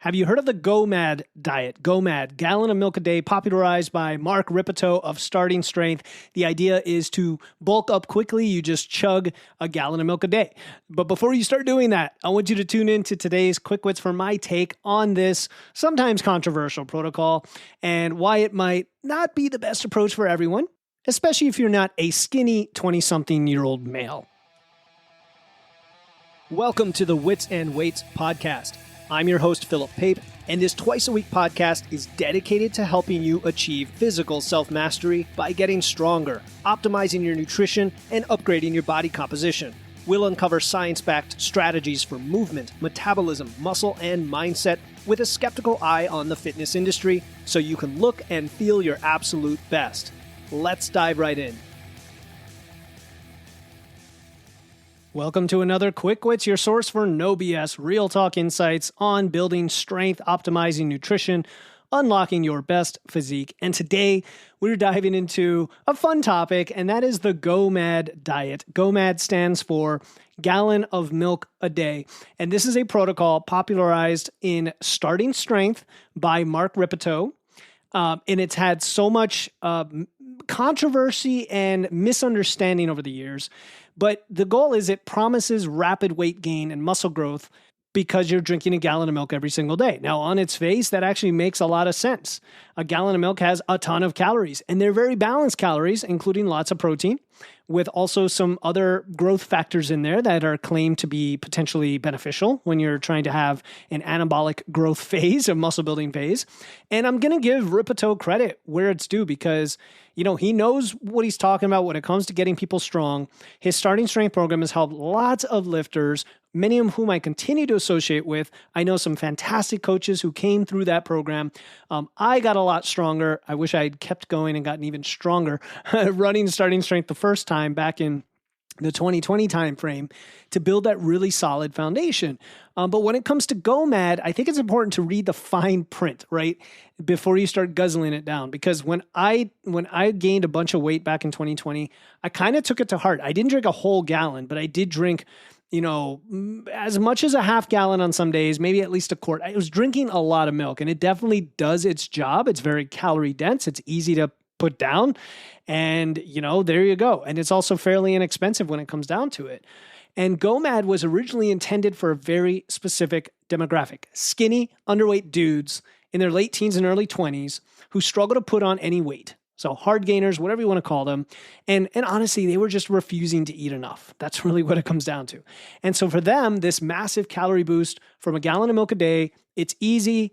Have you heard of the GOMAD diet? GOMAD, gallon of milk a day, popularized by Mark Rippetoe of Starting Strength. The idea is to bulk up quickly. You just chug a gallon of milk a day. But before you start doing that, I want you to tune in to today's Quick Wits for my take on this sometimes controversial protocol and why it might not be the best approach for everyone, especially if you're not a skinny 20-something-year-old male. Welcome to the Wits and Weights podcast. I'm your host, Philip Pape, and this twice-a-week podcast is dedicated to helping you achieve physical self-mastery by getting stronger, optimizing your nutrition, and upgrading your body composition. We'll uncover science-backed strategies for movement, metabolism, muscle, and mindset with a skeptical eye on the fitness industry so you can look and feel your absolute best. Let's dive right in. Welcome to another Quick Wits, your source for no BS, real talk insights on building strength, optimizing nutrition, unlocking your best physique. And today we're diving into a fun topic, and that is the GOMAD diet. GOMAD stands for gallon of milk a day. And this is a protocol popularized in Starting Strength by Mark Rippetoe. And it's had so much controversy and misunderstanding over the years. But the goal is it promises rapid weight gain and muscle growth because you're drinking a gallon of milk every single day. Now, on its face, that actually makes a lot of sense. A gallon of milk has a ton of calories, and they're very balanced calories, including lots of protein, with also some other growth factors in there that are claimed to be potentially beneficial when you're trying to have an anabolic growth phase, a muscle building phase. And I'm going to give Rippetoe credit where it's due because, you know, he knows what he's talking about when it comes to getting people strong. His Starting Strength program has helped lots of lifters, many of whom I continue to associate with. I know some fantastic coaches who came through that program. I got a lot stronger. I wish I had kept going and gotten even stronger running Starting Strength the first time back in the 2020 timeframe to build that really solid foundation. But when it comes to GOMAD, I think it's important to read the fine print, right? Before you start guzzling it down. Because when I gained a bunch of weight back in 2020, I kind of took it to heart. I didn't drink a whole gallon, but I did drink, you know, as much as a half gallon on some days, maybe at least a quart. I was drinking a lot of milk, and it definitely does its job. It's very calorie dense. It's easy to put down. And, you know, there you go. And it's also fairly inexpensive when it comes down to it. And GOMAD was originally intended for a very specific demographic: skinny, underweight dudes in their late teens and early 20s who struggle to put on any weight. So hardgainers, whatever you want to call them. And honestly, they were just refusing to eat enough. That's really what it comes down to. And so for them, this massive calorie boost from a gallon of milk a day, it's easy.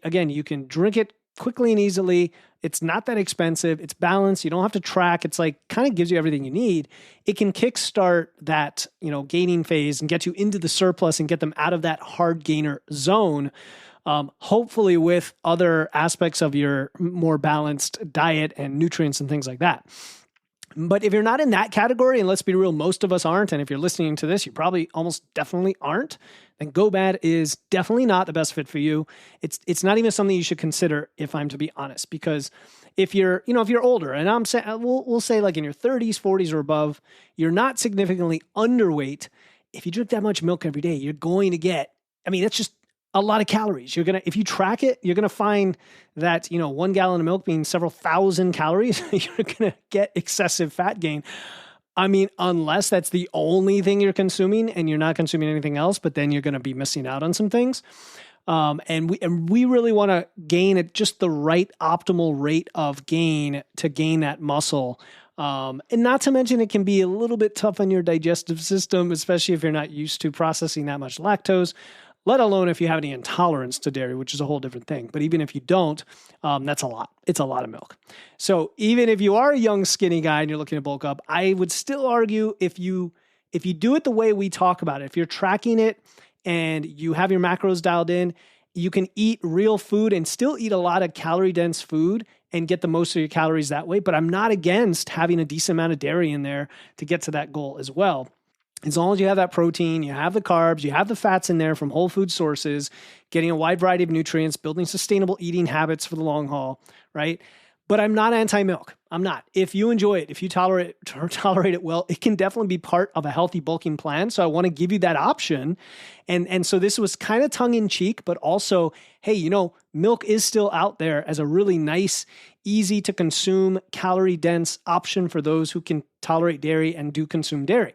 Again, you can drink it quickly and easily. It's not that expensive. It's balanced. You don't have to track. It's like kind of gives you everything you need. It can kickstart that, you know, gaining phase and get you into the surplus and get them out of that hard gainer zone. Hopefully with other aspects of your more balanced diet and nutrients and things like that. But if you're not in that category, and let's be real, most of us aren't, and if you're listening to this, you probably almost definitely aren't, then GOMAD is definitely not the best fit for you. It's not even something you should consider, if I'm to be honest, because if you're older, and I'm saying we'll say like in your 30s, 40s or above, you're not significantly underweight. If you drink that much milk every day, you're going to get, that's just a lot of calories. If you track it, you're gonna find that, 1 gallon of milk being several thousand calories, you're gonna get excessive fat gain. Unless that's the only thing you're consuming and you're not consuming anything else, but then you're gonna be missing out on some things. And we really want to gain at just the right optimal rate of gain to gain that muscle. And not to mention it can be a little bit tough on your digestive system, especially if you're not used to processing that much lactose, let alone if you have any intolerance to dairy, which is a whole different thing. But even if you don't, that's a lot. It's a lot of milk. So even if you are a young, skinny guy and you're looking to bulk up, I would still argue if you do it the way we talk about it, if you're tracking it and you have your macros dialed in, you can eat real food and still eat a lot of calorie-dense food and get the most of your calories that way. But I'm not against having a decent amount of dairy in there to get to that goal as well. As long as you have that protein, you have the carbs, you have the fats in there from whole food sources, getting a wide variety of nutrients, building sustainable eating habits for the long haul, right? But I'm not anti-milk. I'm not. If you enjoy it, if you tolerate it well, it can definitely be part of a healthy bulking plan. So I want to give you that option. And so this was kind of tongue in cheek, but also, hey, milk is still out there as a really nice, easy to consume, calorie dense option for those who can tolerate dairy and do consume dairy.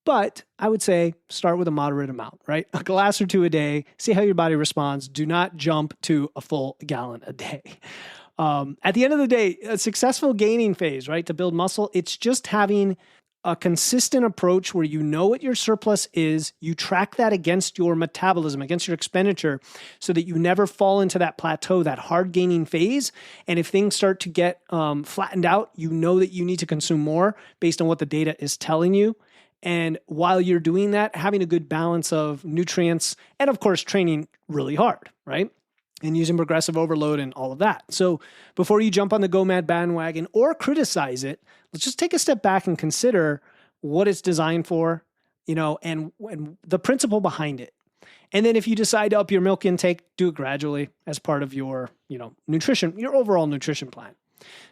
But I would say start with a moderate amount, right? A glass or two a day, see how your body responds. Do not jump to a full gallon a day. At the end of the day, a successful gaining phase, right, to build muscle, it's just having a consistent approach where you know what your surplus is, you track that against your metabolism, against your expenditure, so that you never fall into that plateau, that hard gaining phase. And if things start to get flattened out, you know that you need to consume more based on what the data is telling you. And while you're doing that, having a good balance of nutrients and, of course, training really hard, right? And using progressive overload and all of that. So before you jump on the GOMAD bandwagon or criticize it, let's just take a step back and consider what it's designed for, and the principle behind it. And then if you decide to up your milk intake, do it gradually as part of your, nutrition, your overall nutrition plan.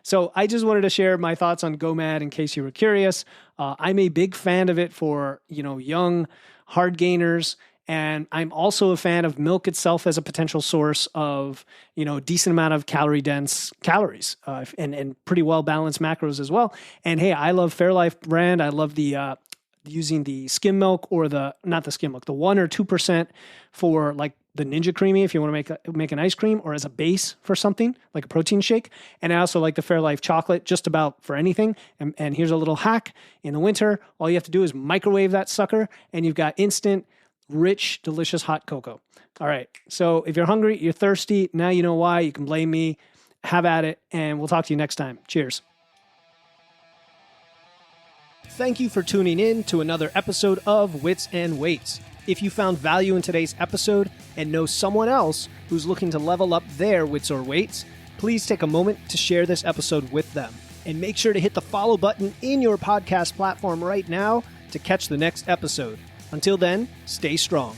So I just wanted to share my thoughts on GOMAD in case you were curious. I'm a big fan of it for, young hard gainers. And I'm also a fan of milk itself as a potential source of, decent amount of calories and pretty well balanced macros as well. And hey, I love Fairlife brand. I love the using the skim milk or not the skim milk, the 1 or 2% for like the Ninja Creamy if you want to make an ice cream, or as a base for something like a protein shake. And I also like the Fairlife chocolate just about for anything. And here's a little hack. In the winter, all you have to do is microwave that sucker and you've got instant, rich, delicious hot cocoa. All right. So if you're hungry, you're thirsty, now you know why. You can blame me. Have at it. And we'll talk to you next time. Cheers. Thank you for tuning in to another episode of Wits and Weights. If you found value in today's episode and know someone else who's looking to level up their wits or weights, please take a moment to share this episode with them. And make sure to hit the follow button in your podcast platform right now to catch the next episode. Until then, stay strong.